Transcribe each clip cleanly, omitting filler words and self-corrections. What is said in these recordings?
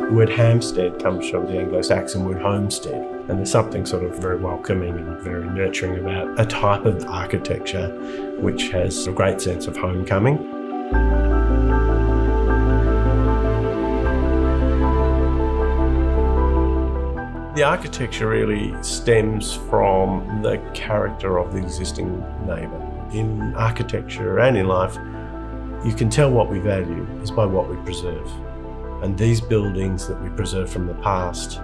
The word Hampstead comes from the Anglo-Saxon word homestead, and there's something sort of very welcoming and very nurturing about a type of architecture which has a great sense of homecoming. The architecture really stems from the character of the existing neighbour. In architecture and in life, you can tell what we value is by what we preserve. And these buildings that we preserve from the past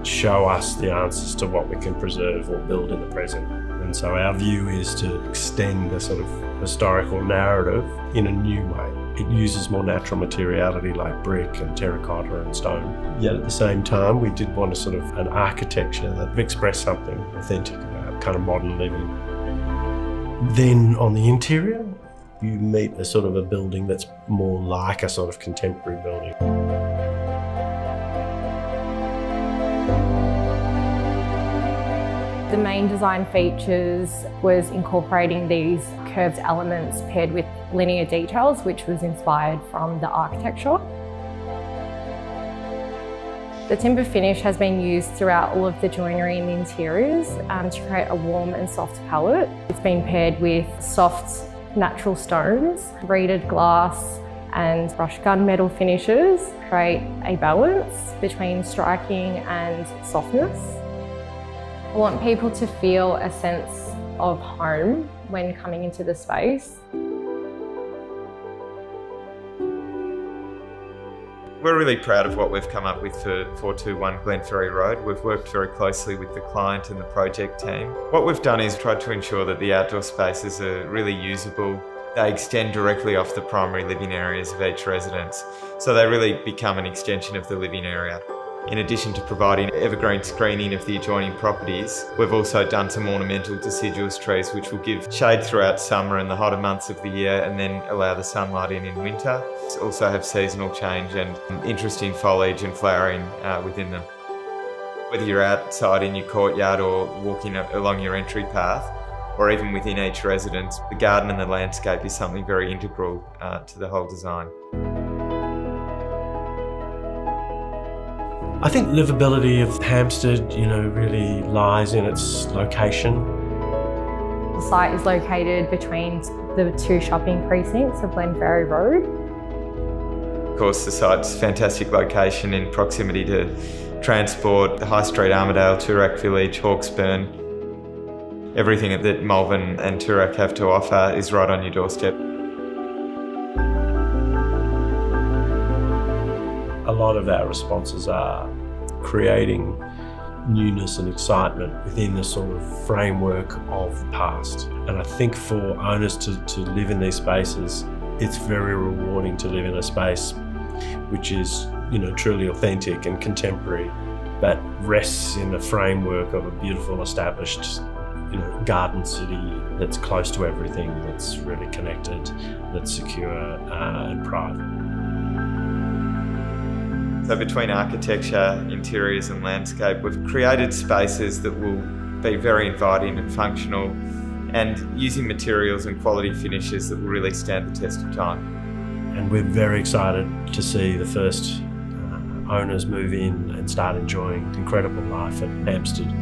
show us the answers to what we can preserve or build in the present. And so our view is to extend the sort of historical narrative in a new way. It uses more natural materiality like brick and terracotta and stone. Yet at the same time, we did want a sort of an architecture that expressed something authentic about kind of modern living. Then on the interior, you meet a sort of a building that's more like a sort of contemporary building. The main design features was incorporating these curved elements paired with linear details, which was inspired from the architecture. The timber finish has been used throughout all of the joinery in the interiors to create a warm and soft palette. It's been paired with soft natural stones, reeded glass and brush gunmetal finishes create a balance between striking and softness. I want people to feel a sense of home when coming into the space. We're really proud of what we've come up with for 421 Glenferrie Road. We've worked very closely with the client and the project team. What we've done is tried to ensure that the outdoor spaces are really usable. They extend directly off the primary living areas of each residence, so they really become an extension of the living area. In addition to providing evergreen screening of the adjoining properties, we've also done some ornamental deciduous trees which will give shade throughout summer and the hotter months of the year and then allow the sunlight in winter. Also have seasonal change and interesting foliage and flowering within them. Whether you're outside in your courtyard or walking along your entry path, or even within each residence, the garden and the landscape is something very integral to the whole design. I think livability of Hampstead, really lies in its location. The site is located between the two shopping precincts of Glenferrie Road. Of course, the site's a fantastic location in proximity to transport, the High Street, Armidale, Toorak Village, Hawkesburn. Everything that Malvern and Toorak have to offer is right on your doorstep. A lot of our responses are creating newness and excitement within the sort of framework of the past. And I think for owners to live in these spaces, it's very rewarding to live in a space which is, truly authentic and contemporary, but rests in the framework of a beautiful established garden city that's close to everything, that's really connected, that's secure and private. So between architecture, interiors and landscape, we've created spaces that will be very inviting and functional and using materials and quality finishes that will really stand the test of time. And we're very excited to see the first owners move in and start enjoying incredible life at Hampstead.